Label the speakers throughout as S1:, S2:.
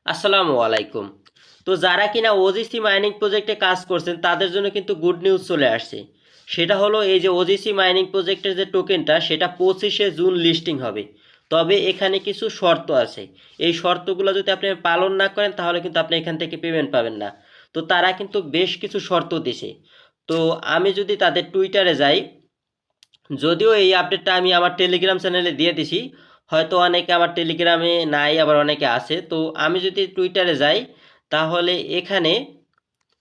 S1: আসসালামু আলাইকুম। তো যারা কিনা ওজিসি মাইনিং প্রজেক্টে কাজ করছেন তাদের জন্য কিন্তু গুড নিউজ চলে আসছে। সেটা হলো এই যে ওজিসি মাইনিং প্রজেক্টের যে টোকেনটা সেটা 25শে জুন লিস্টিং হবে। তবে এখানে কিছু শর্ত আছে। এই শর্তগুলো যদি আপনি পালন না করেন তাহলে কিন্তু আপনি এখান থেকে পেমেন্ট পাবেন না। তো তারা কিন্তু বেশ কিছু শর্ত দিছে। তো আমি যদি তাদের টুইটারে যাই, যদিও এই আপডেটটা আমি আমার টেলিগ্রাম চ্যানেলে দিয়ে দিছি, হয়তো অনেকে আমার টেলিগ্রামে নাই, আবার অনেকে আছে। তো আমি যদি টুইটারে যাই তাহলে এখানে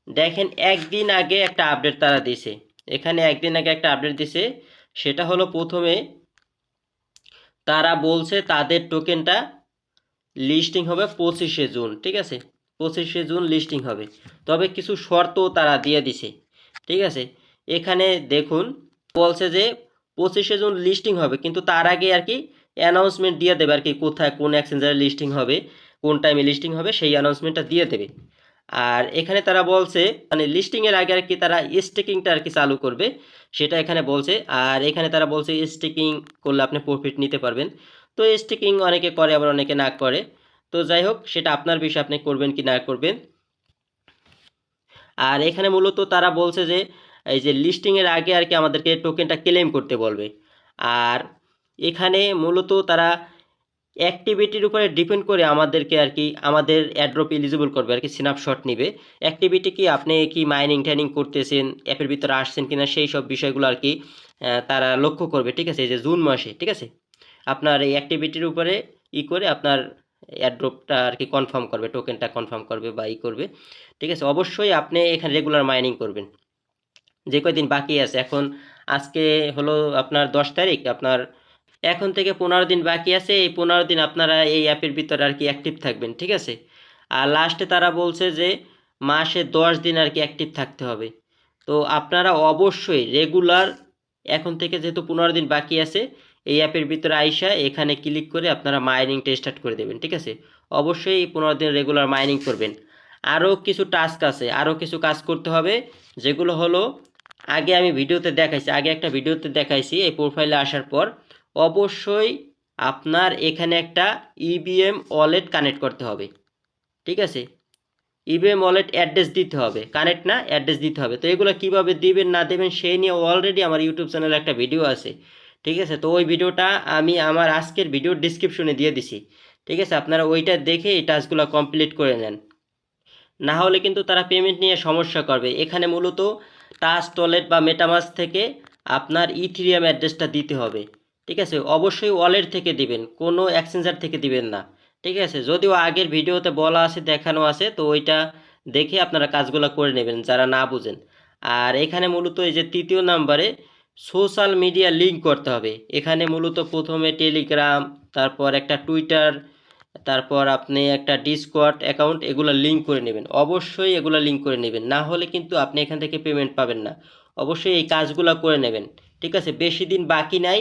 S1: দেখেন একদিন আগে একটা আপডেট তারা দিছে। এখানে একদিন আগে একটা আপডেট দিছে। সেটা হলো প্রথমে তারা বলছে তাদের টোকেনটা লিস্টিং হবে 25শে জুন, ঠিক আছে? 25শে জুন লিস্টিং হবে। তবে কিছু শর্ত তারা দিয়ে দিছে, ঠিক আছে? এখানে দেখুন, বলছে যে 25শে জুন লিস্টিং হবে, কিন্তু তার আগে আর কি অ্যানাউন্সমেন্ট দিয়ে দেবে আর কি, কোথায় কোন এক্সচেঞ্জারে লিস্টিং হবে, কোন টাইমে লিস্টিং হবে সেই অ্যানাউন্সমেন্টটা দিয়ে দেবে। আর এখানে তারা বলছে মানে লিস্টিংয়ের আগে আর কি তারা স্টেকিংটা আর কি চালু করবে, সেটা এখানে বলছে। আর এখানে তারা বলছে স্টেকিং করলে আপনি প্রফিট নিতে পারবেন। তো স্টেকিং অনেকে করে আবার অনেকে না করে। তো যাই হোক, সেটা আপনার বিষয়, আপনি করবেন কি না করবেন। আর এখানে মূলত তারা বলছে যে এই যে লিস্টিংয়ের আগে আর কি আমাদেরকে টোকেনটা ক্লেম করতে বলবে। আর এখানে মূলত তারা অ্যাক্টিভিটির উপরে ডিপেন্ড করে আমাদেরকে আর কি আমাদের অ্যাড্রপ এলিজিবল করবে আর কি, স্ন্যাপশট নিবে। অ্যাক্টিভিটি কি, আপনি কি মাইনিং টাইনিং করতেছেন, অ্যাপের ভিতরে আসছেন কিনা, সেই সব বিষয়গুলো আর কি তারা লক্ষ্য করবে, ঠিক আছে? এই যে জুন মাসে, ঠিক আছে, আপনার এই অ্যাক্টিভিটির উপরে করে আপনার অ্যাড্রপটা আর কি কনফার্ম করবে, টোকেনটা কনফার্ম করবে বা করবে, ঠিক আছে? অবশ্যই আপনি এখানে রেগুলার মাইনিং করবেন। যে কয়দিন বাকি আছে এখন, আজকে হলো আপনার 10 তারিখ, আপনার এখন থেকে 15 দিন বাকি আছে। এই 15 দিন আপনারা এই অ্যাপের ভিতরে আর কি অ্যাক্টিভ থাকবেন, ঠিক আছে? আর লাস্টে তারা বলছে যে মাসে 10 দিন আর কি অ্যাক্টিভ থাকতে হবে। তো আপনারা অবশ্যই রেগুলার, এখন থেকে যেহেতু 15 দিন বাকি আছে, এই অ্যাপের ভিতরে আইসা এখানে ক্লিক করে আপনারা মাইনিংটা স্টার্ট করে দেবেন, ঠিক আছে? অবশ্যই এই 15 দিন রেগুলার মাইনিং করবেন। আরও কিছু টাস্ক আছে, আরও কিছু কাজ করতে হবে, যেগুলো হলো আগে আমি ভিডিওতে দেখাইছি, আগে একটা ভিডিওতে দেখাইছি। এই প্রোফাইলে আসার পর অবশ্যই আপনার এখানে একটা ইভিএম ওয়ালেট কানেক্ট করতে হবে, ঠিক আছে? ইভিএম ওয়ালেট অ্যাড্রেস দিতে হবে, কানেক্ট না অ্যাড্রেস দিতে হবে। তো এগুলো কিভাবে দিবেন না দেবেন সেই নিয়ে অলরেডি আমার ইউটিউব চ্যানেলে একটা ভিডিও আছে, ঠিক আছে? তো ওই ভিডিওটা আমি আমার আজকের ভিডিওর ডিসক্রিপশনে দিয়ে দিছি, ঠিক আছে? আপনারা ওইটা দেখে এই টাস্কগুলো কমপ্লিট করে নেন, না হলে কিন্তু তারা পেমেন্ট নিয়ে সমস্যা করবে। এখানে মূলত টাস্ক ওয়ালেট বা মেটামাস্ক থেকে আপনার ইথিরিয়াম অ্যাড্রেসটা দিতে হবে, ঠিক আছে? অবশ্যই ওয়ালেট থেকে দিবেন, কোনো এক্সচেঞ্জার থেকে দিবেন না, ঠিক আছে? যদিও আগের ভিডিওতে বলা আছে, দেখানো আছে, তো ওইটা দেখে আপনারা কাজগুলো করে নেবেন যারা না বুঝেন। আর এখানে মূলত এই যে তৃতীয় নাম্বারে সোশ্যাল মিডিয়া লিঙ্ক করতে হবে। এখানে মূলত প্রথমে টেলিগ্রাম, তারপর একটা টুইটার, তারপর আপনি একটা ডিসকর্ড অ্যাকাউন্ট, এগুলো লিঙ্ক করে নেবেন। অবশ্যই এগুলো লিঙ্ক করে নেবেন, না হলে কিন্তু আপনি এখান থেকে পেমেন্ট পাবেন না। অবশ্যই এই কাজগুলো করে নেবেন, ঠিক আছে? বেশি দিন বাকি নাই,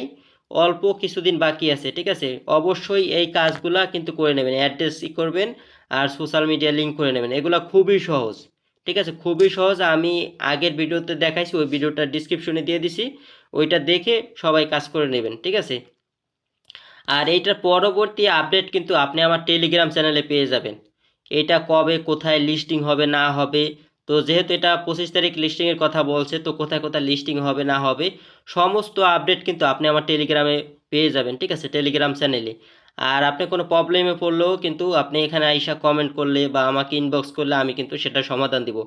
S1: অল্প কিছুদিন বাকি আছে, ঠিক আছে? অবশ্যই এই কাজগুলা কিন্তু করে নেবেন, অ্যাড্রেস করবেন আর সোশ্যাল মিডিয়া লিঙ্ক করে নেবেন। এগুলো খুবই সহজ, ঠিক আছে? খুবই সহজ। আমি আগের ভিডিওতে দেখাইছি, ওই ভিডিওটা ডিসক্রিপশনে দিয়ে দিছি, ওইটা দেখে সবাই কাজ করে নেবেন, ঠিক আছে? আর এইটার পরবর্তী আপডেট কিন্তু আপনি আমার টেলিগ্রাম চ্যানেলে পেয়ে যাবেন। এটা কবে কোথায় লিস্টিং হবে না হবে, তো যেহেতু এটা 25 তারিখ লিস্টিংয়ের কথা বলছে, তো কোথায় কোথায় লিস্টিং হবে না হবে সমস্ত আপডেট কিন্তু আপনি আমার টেলিগ্রামে পেয়ে যাবেন, ঠিক আছে? টেলিগ্রাম চ্যানেলে। আর আপনি কোনো প্রবলেমে পড়লেও কিন্তু আপনি এখানে আইসা কমেন্ট করলে বা আমাকে ইনবক্স করলে আমি কিন্তু সেটা সমাধান দিব।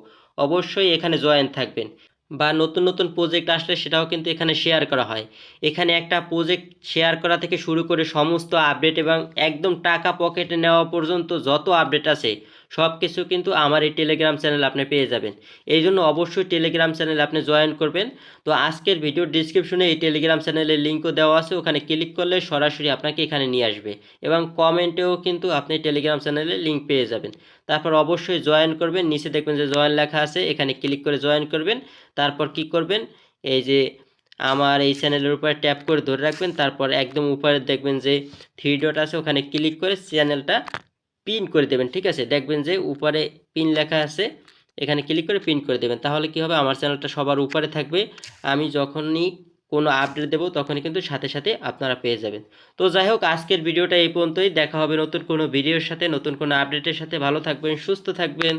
S1: অবশ্যই এখানে জয়েন থাকবেন। বা নতুন নতুন প্রজেক্ট আসলে সেটাও কিন্তু এখানে শেয়ার করা হয়। এখানে একটা প্রজেক্ট শেয়ার করা থেকে শুরু করে সমস্ত আপডেট এবং একদম টাকা পকেটে নেওয়া পর্যন্ত যত আপডেট আছে সব কিছু কিন্তু আমার এই টেলিগ্রাম চ্যানেল আপনি পেয়ে যাবেন। এই জন্য অবশ্যই টেলিগ্রাম চ্যানেল আপনি জয়েন করবেন। তো আজকের ভিডিওর ডিসক্রিপশনে এই টেলিগ্রাম চ্যানেলের লিঙ্কও দেওয়া আছে, ওখানে ক্লিক করলে সরাসরি আপনাকে এখানে নিয়ে আসবে এবং কমেন্টেও কিন্তু আপনি টেলিগ্রাম চ্যানেলের লিঙ্ক পেয়ে যাবেন। তারপর অবশ্যই জয়েন করবেন, নিচে দেখবেন যে জয়েন লেখা আছে, এখানে ক্লিক করে জয়েন করবেন। তারপর কি করবেন, এই যে আমার এই চ্যানেলের উপরে ট্যাপ করে ধরে রাখবেন, তারপর একদম উপরে দেখবেন যে থ্রি ডট আছে, ওখানে ক্লিক করে চ্যানেলটা পিন করে দেবেন, ঠিক আছে? দেখবেন যে উপরে পিন লেখা আছে, এখানে ক্লিক করে পিন করে দেবেন। তাহলে কি হবে, আমার চ্যানেলটা সবার উপরে থাকবে। আমি যখনই কোনো আপডেট দেবো তখনই কিন্তু সাথে সাথে আপনারা পেয়ে যাবেন। তো যাই হোক, আজকের ভিডিওটা এই পর্যন্তই। দেখা হবে নতুন কোনো ভিডিওর সাথে, নতুন কোনো আপডেটের সাথে। ভালো থাকবেন, সুস্থ থাকবেন।